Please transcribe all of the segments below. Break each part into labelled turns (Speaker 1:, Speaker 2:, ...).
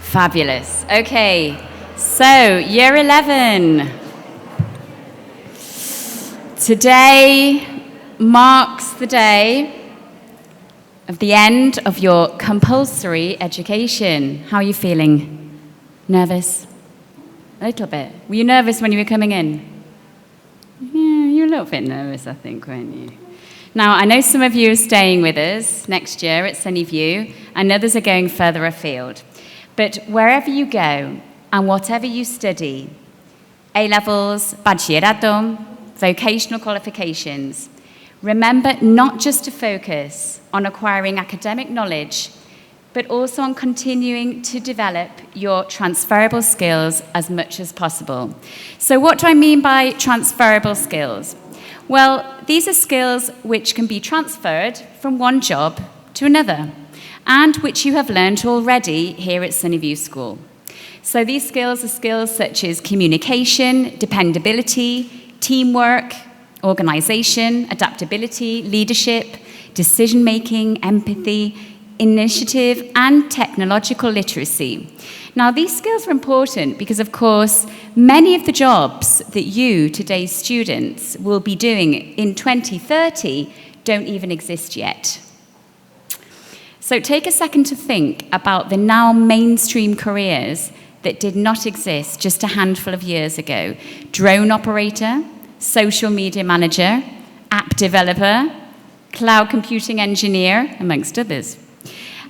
Speaker 1: Fabulous. Okay, so year 11. Today marks the day of the end of your compulsory education. How are you feeling? Nervous? A little bit. Were you nervous when you were coming in? Yeah, you were a little bit nervous, I think, weren't you? Now, I know some of you are staying with us next year at Sunnyview, and others are going further afield. But wherever you go, and whatever you study, A-levels, bachillerato, vocational qualifications, remember not just to focus on acquiring academic knowledge, but also on continuing to develop your transferable skills as much as possible. So what do I mean by transferable skills? Well, these are skills which can be transferred from one job to another, and which you have learned already here at Sunnyview School. So these skills are skills such as communication, dependability, teamwork, organization, adaptability, leadership, decision-making, empathy, initiative, and technological literacy. Now, these skills are important because, of course, many of the jobs that you, today's students, will be doing in 2030 don't even exist yet. So take a second to think about the now mainstream careers that did not exist just a handful of years ago. Drone operator, social media manager, app developer, cloud computing engineer, amongst others.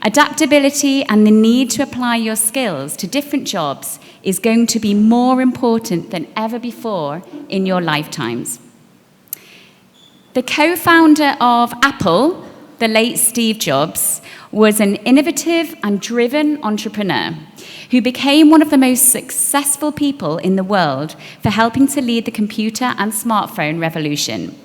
Speaker 1: Adaptability and the need to apply your skills to different jobs is going to be more important than ever before in your lifetimes. The co-founder of Apple, the late Steve Jobs, was an innovative and driven entrepreneur who became one of the most successful people in the world for helping to lead the computer and smartphone revolution.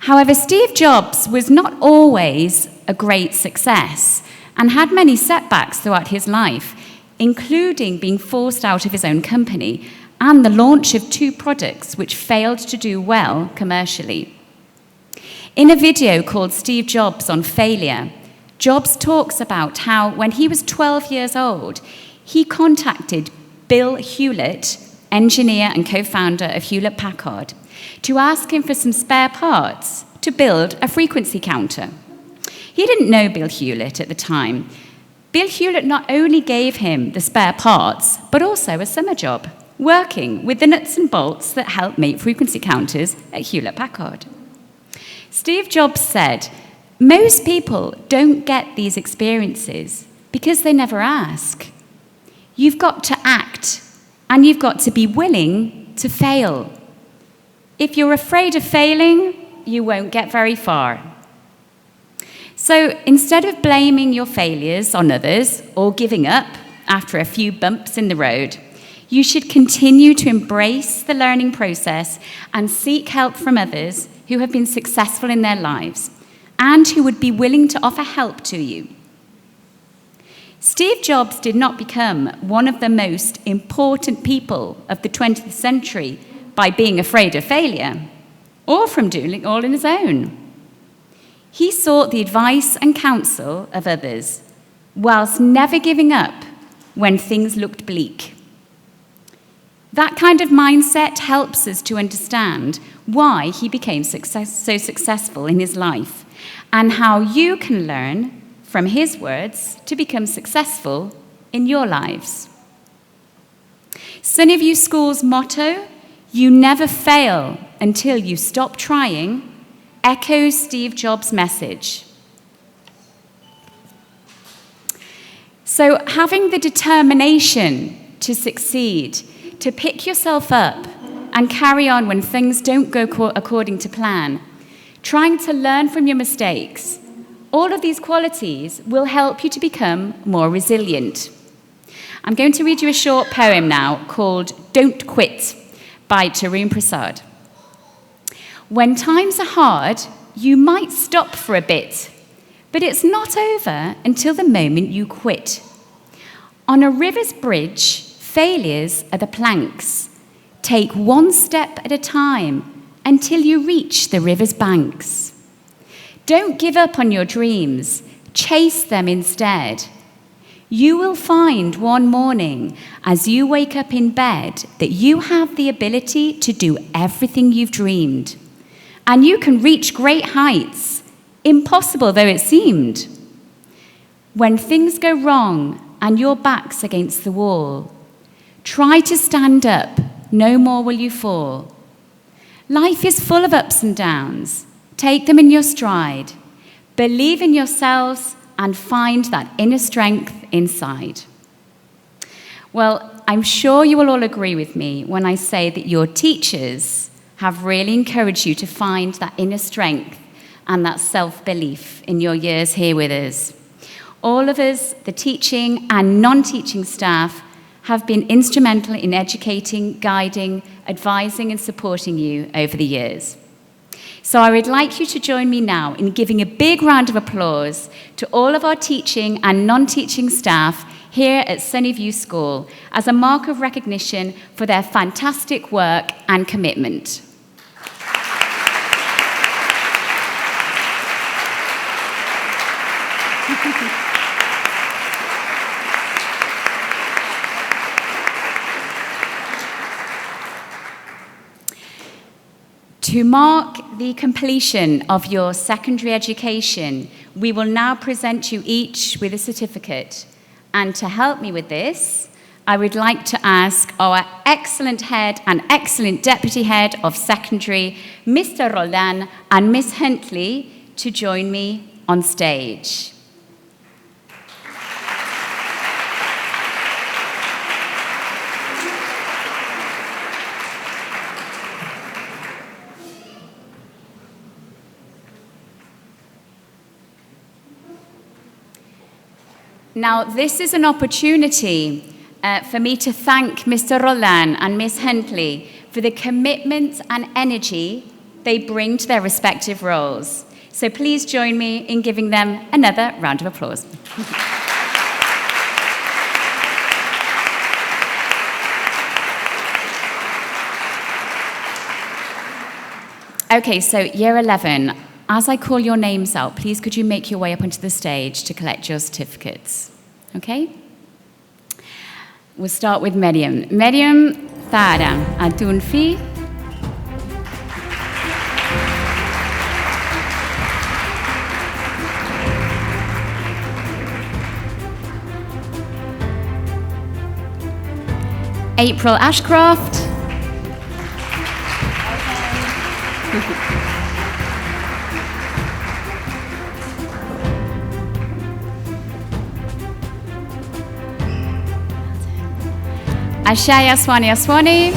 Speaker 1: However, Steve Jobs was not always a great success and had many setbacks throughout his life, including being forced out of his own company and the launch of 2 products which failed to do well commercially. In a video called Steve Jobs on Failure, Jobs talks about how when he was 12 years old, he contacted Bill Hewlett, engineer and co-founder of Hewlett-Packard, to ask him for some spare parts to build a frequency counter. He didn't know Bill Hewlett at the time. Bill Hewlett not only gave him the spare parts, but also a summer job, working with the nuts and bolts that help make frequency counters at Hewlett-Packard. Steve Jobs said, "Most people don't get these experiences because they never ask. You've got to act, and you've got to be willing to fail. If you're afraid of failing, you won't get very far." So instead of blaming your failures on others or giving up after a few bumps in the road, you should continue to embrace the learning process and seek help from others who have been successful in their lives and who would be willing to offer help to you. Steve Jobs did not become one of the most important people of the 20th century by being afraid of failure or from doing it all on his own. He sought the advice and counsel of others whilst never giving up when things looked bleak. That kind of mindset helps us to understand why he became so successful in his life and how you can learn from his words to become successful in your lives. Sunnyview School's motto, "You never fail until you stop trying," echoes Steve Jobs' message. So having the determination to succeed, to pick yourself up and carry on when things don't go according to plan, trying to learn from your mistakes, all of these qualities will help you to become more resilient. I'm going to read you a short poem now called "Don't Quit" by Tarun Prasad. When times are hard, you might stop for a bit, but it's not over until the moment you quit. On a river's bridge, failures are the planks. Take one step at a time until you reach the river's banks. Don't give up on your dreams, chase them instead. You will find one morning as you wake up in bed that you have the ability to do everything you've dreamed. And you can reach great heights, impossible though it seemed. When things go wrong and your back's against the wall, try to stand up, no more will you fall. Life is full of ups and downs. Take them in your stride. Believe in yourselves and find that inner strength inside. Well, I'm sure you will all agree with me when I say that your teachers have really encouraged you to find that inner strength and that self-belief in your years here with us. All of us, the teaching and non-teaching staff, have been instrumental in educating, guiding, advising and supporting you over the years. So I would like you to join me now in giving a big round of applause to all of our teaching and non-teaching staff here at Sunnyview School as a mark of recognition for their fantastic work and commitment. To mark the completion of your secondary education, we will now present you each with a certificate. And to help me with this, I would like to ask our excellent head and excellent deputy head of secondary, Mr Roldán and Miss Huntley, to join me on stage. Now, this is an opportunity for me to thank Mr. Roldán and Miss Huntley for the commitment and energy they bring to their respective roles. So please join me in giving them another round of applause. Okay, so year 11. As I call your names out, please could you make your way up onto the stage to collect your certificates, okay? We'll start with Meryem. Meryem, Zahara, Altun fi. April Ashcroft. Ashaya, Aswani.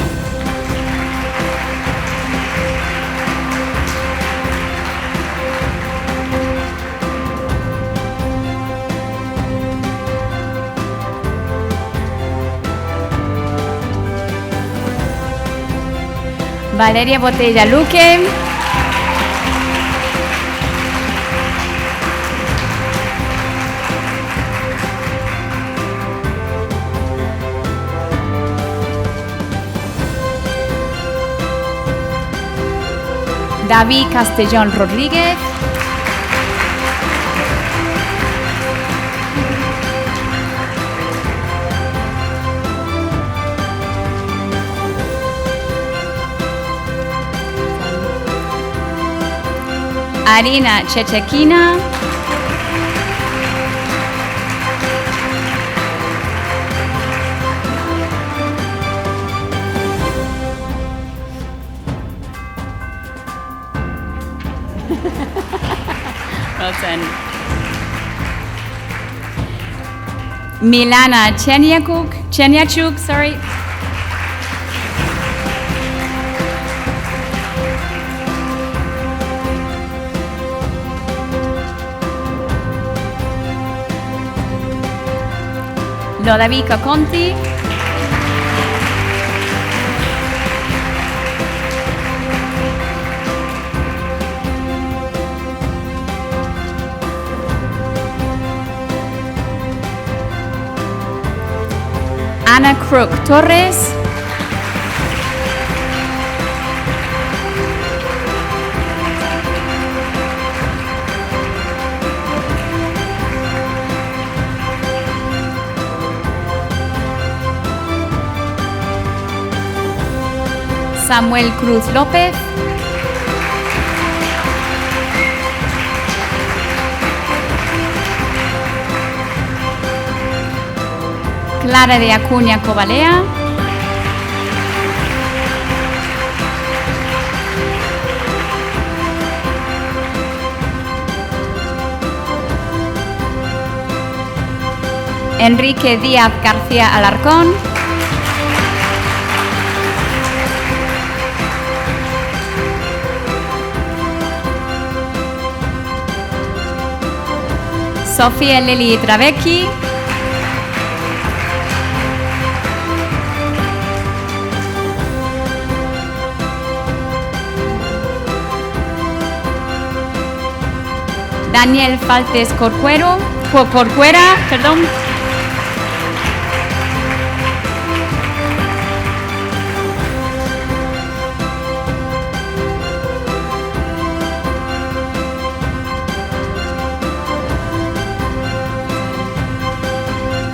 Speaker 1: Valeria, Botella, Luque. Castellón Rodríguez. Arina Chechetkina. Well done. Milana Chernyachuk, sorry. Lodovica Conti. Crooke Torres. Samuel Cruz López. Clara de Acuña Cobalea. Enrique Díaz García-Alarcón. Sofía Lili Travecchi. Daniel Faltes Corcuera, perdón.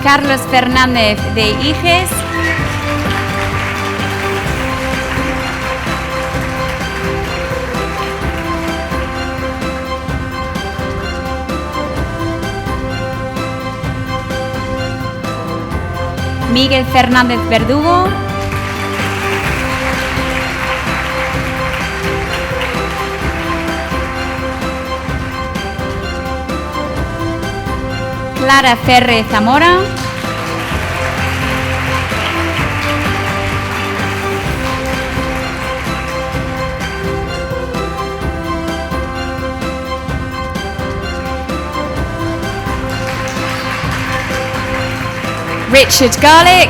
Speaker 1: Carlos Fernández de Iges. Miguel Fernández Verdugo. Clara Ferre Zamora. Richard Garlick.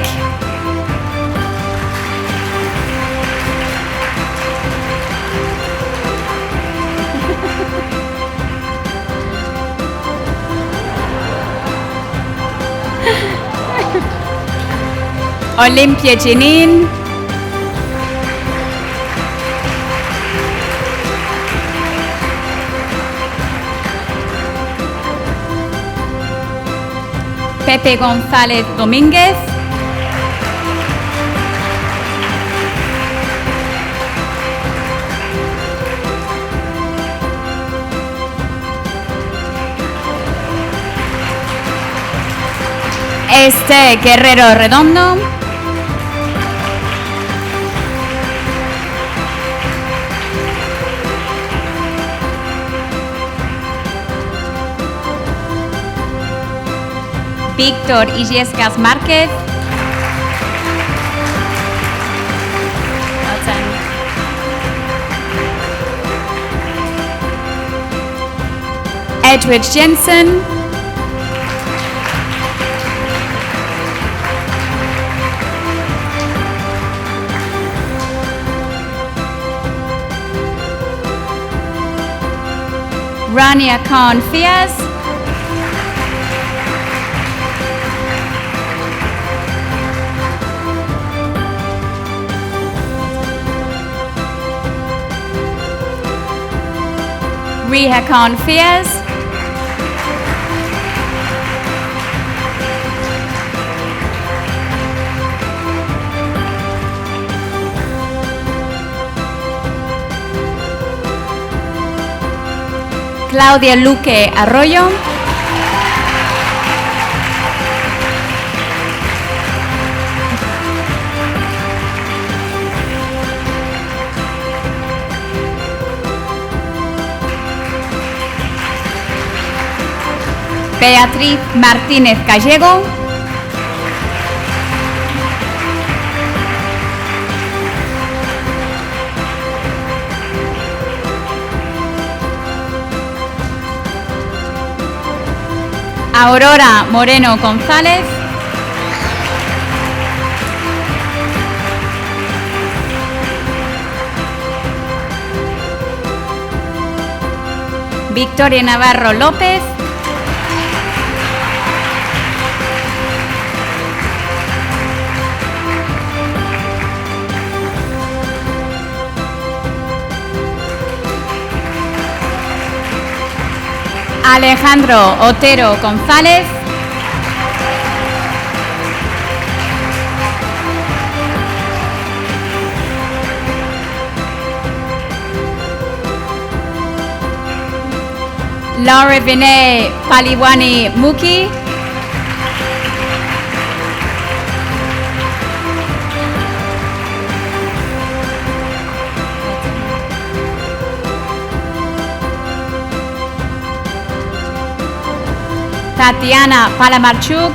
Speaker 1: Olympia Genin. Pepe González Domínguez. Guerrero Redondo. Víctor Illescas Márquez. Edward Jensen. Rania Khan Fiaz. Riha Khan Fiaz. Claudia Luque Arroyo. Beatriz Martínez Gallego. Aurora Moreno González. Victoria Navarro López. Alejandro Otero González. Laura Vinay Paliwani Muki. Tatiana Palamarchuk.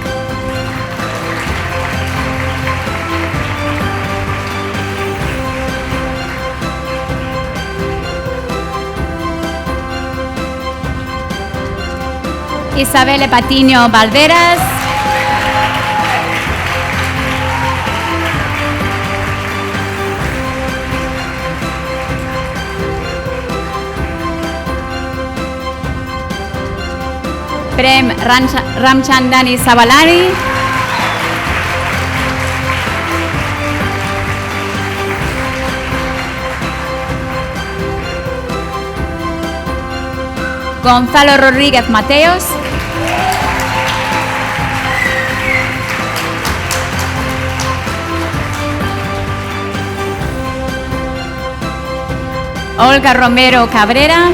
Speaker 1: Isabel Patiño Valderas. Prem Ramchandani Sabalani. Gonzalo Rodríguez Mateos. Olga Romero Cabrera.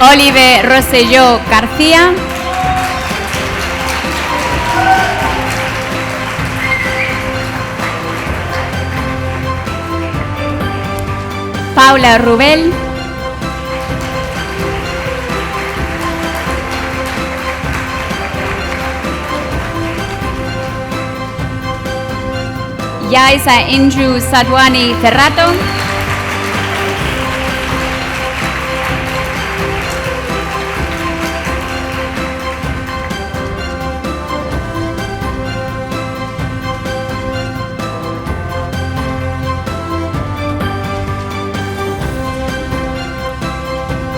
Speaker 1: Olive Rosselló García. Paula Ruubel. Yaisa Inju Sadwani Ferrato.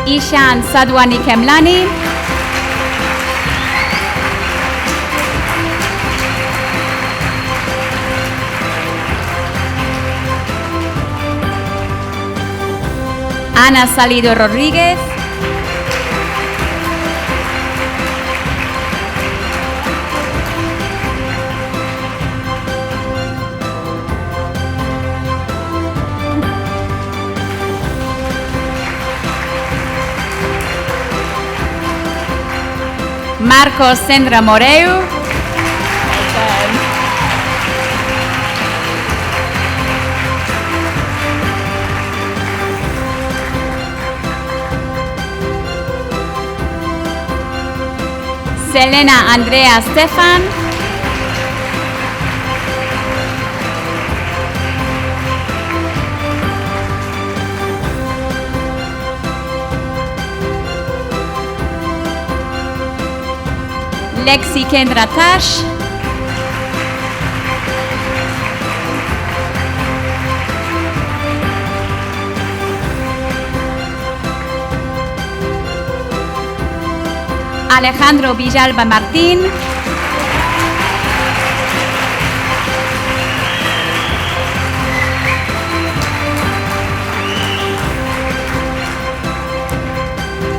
Speaker 1: Ishan Sadwani Kemlani. Ana Salido Rodríguez. Marcos Sendra Moreu. Selena Andrea Stefan. Lexi Kendra Tash. Alejandro Villalba Martín.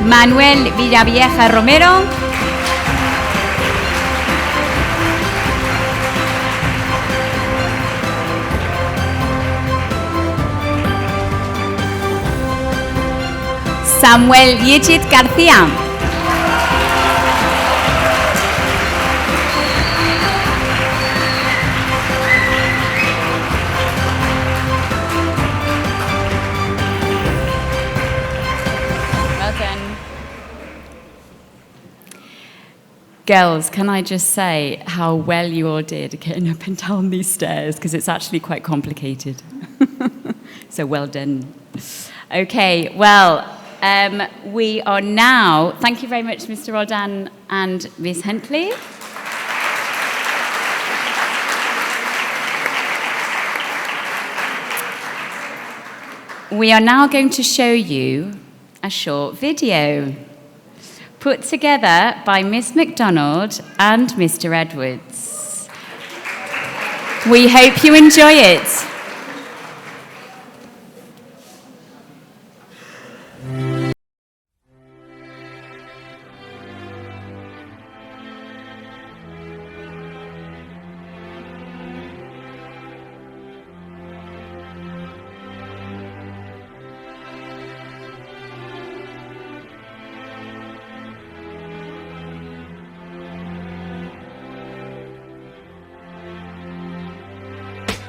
Speaker 1: Manuel Villavieja Romero. Samuel Yichit García. Girls, can I just say how well you all did getting up and down these stairs, because it's actually quite complicated. So well done. Okay, well, we are now, thank you very much, Mr Roldán and Ms Huntley. We are now going to show you a short video put together by Miss MacDonald and Mr Edwards. We hope you enjoy it.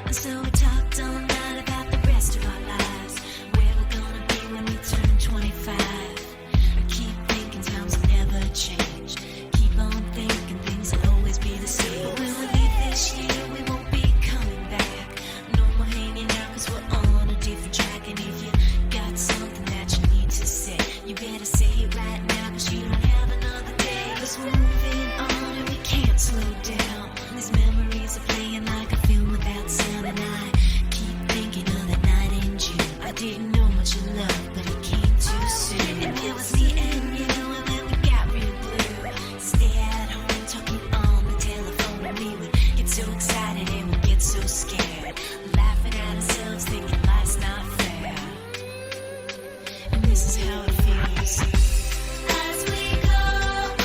Speaker 2: And so we talked all night about the rest of our lives, where we're gonna be when we turn 25. I keep thinking times will never change. Keep on thinking things will always be the same. But when we leave this year, we won't be coming back. No more hanging out, cause we're on a different track. And if you got something that you need to say, you better say it right now, cause you don't have another day. Cause we're moving on and we can't slow down. These memories are playing like a film without sound. And I keep thinking of that night in June. I didn't know much of love, but it came too soon. And it was me and you, and then we got real blue. Stay at home talking on the telephone, and we would get so excited and we'd get so scared, laughing at ourselves thinking life's not fair. And this is how it feels. As we go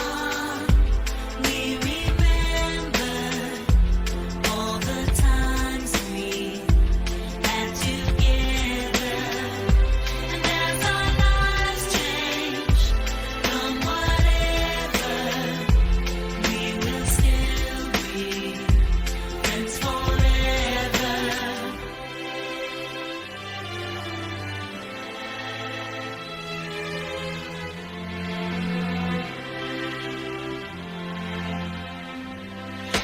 Speaker 2: on, we remember all the times we had together. And as our lives change from whatever, we will still be friends forever.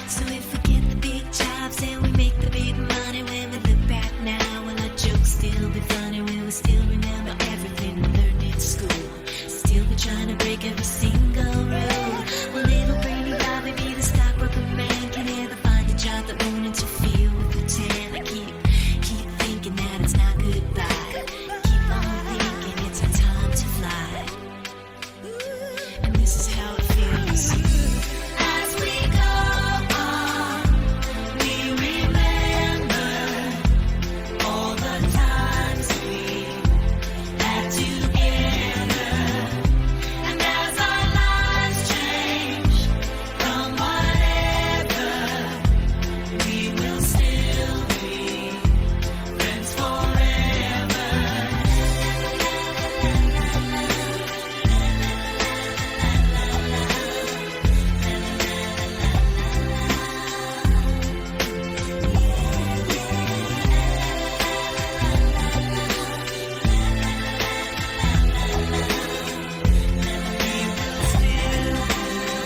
Speaker 2: So if we get the big jobs and we make the big money, when we look back now, will our jokes still be funny? Will we still remember everything we learned in school? Still be trying to break every single rule? Will little brainy Bobby be the stockbroker man? Can he ever find a job that won't interfere with the tan? I keep thinking that it's not goodbye. Keep on thinking it's our time to fly. And this is how it feels. As we go on, we remember all the times we had together. And as our lives change from whatever, we will still be friends forever.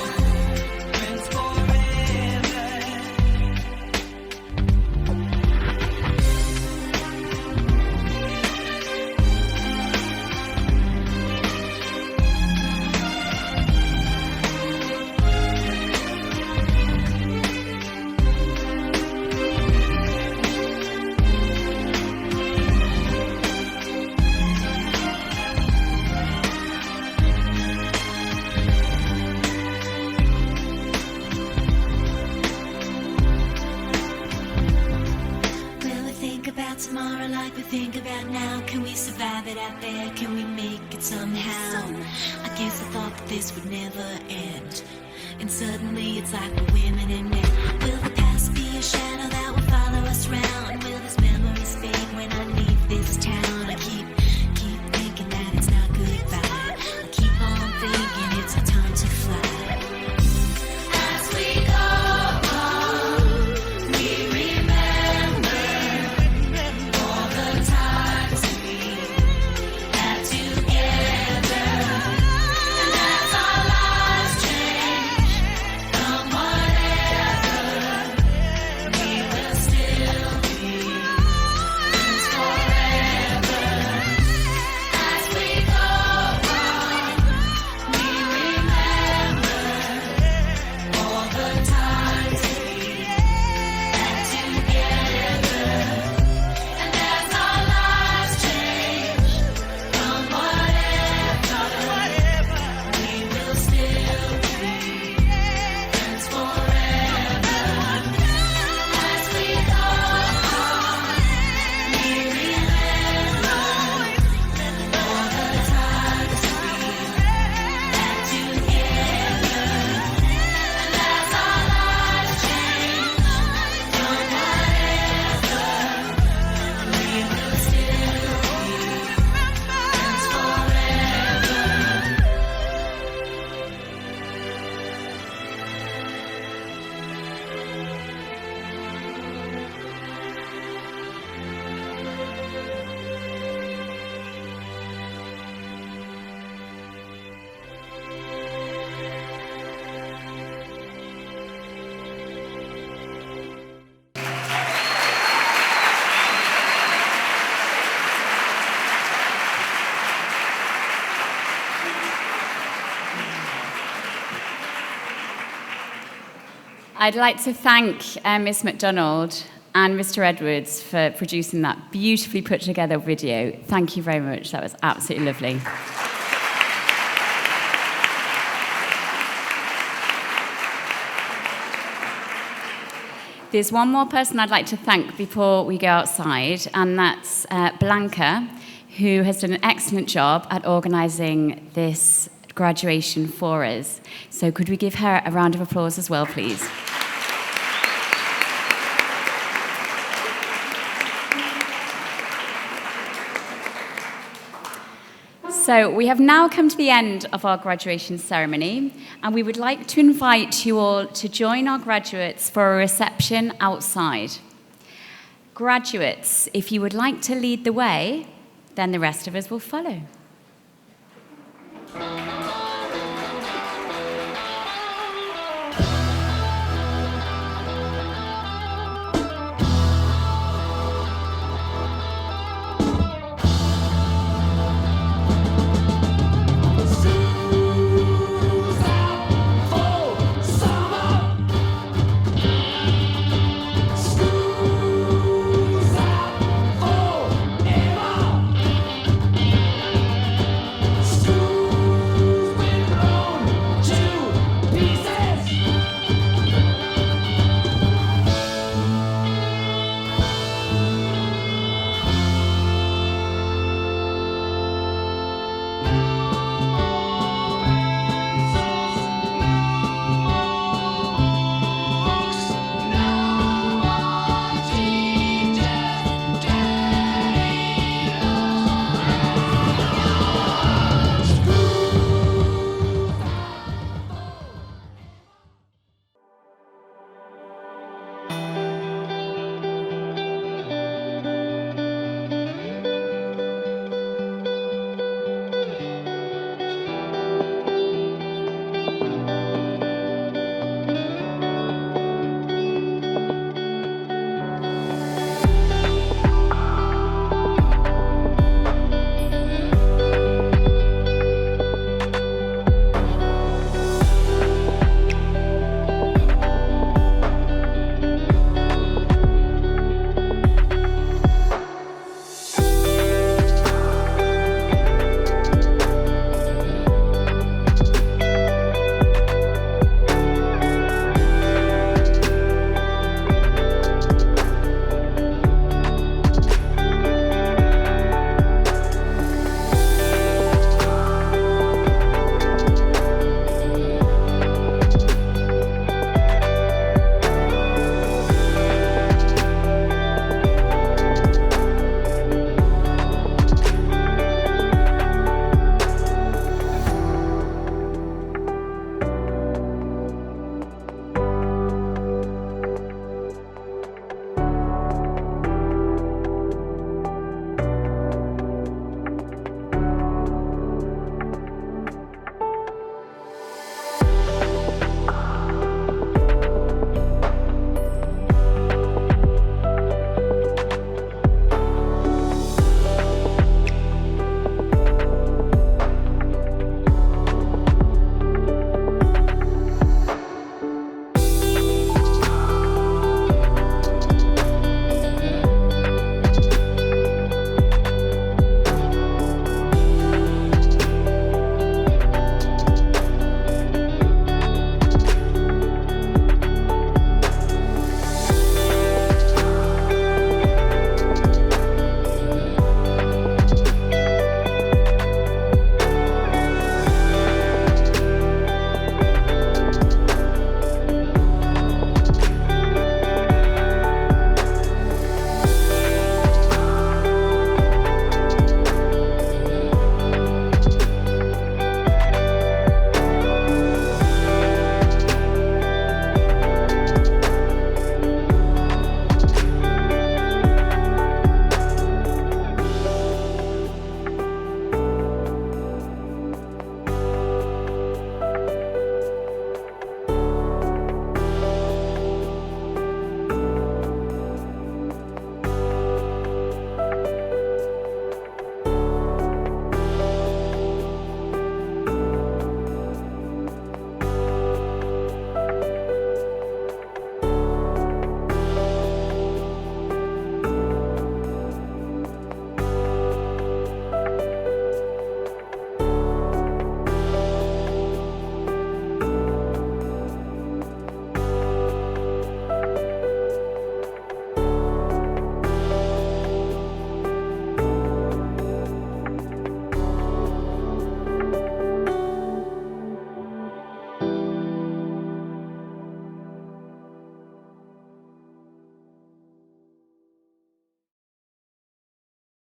Speaker 2: Friends forever. Will we think about tomorrow like we think about now? Can we survive it out there? Can we make it somehow? I guess I thought that this would never end, and suddenly it's like we're women and men. Will the past be a shadow that will follow us round? Will these memories fade when I leave this town? I keep thinking that it's not goodbye. I keep on thinking it's our time to fly. As we go on, we remember all the times we had together. And as our lives change from whatever, we will
Speaker 1: I'd like to thank Miss MacDonald and Mr Edwards for producing that beautifully put together video. Thank you very much. That was absolutely lovely. There's one more person I'd like to thank before we go outside, and that's Blanca, who has done an excellent job at organising this graduation for us. So could we give her a round of applause as well, please? So we have now come to the end of our graduation ceremony, and we would like to invite you all to join our graduates for a reception outside. Graduates, if you would like to lead the way, then the rest of us will follow.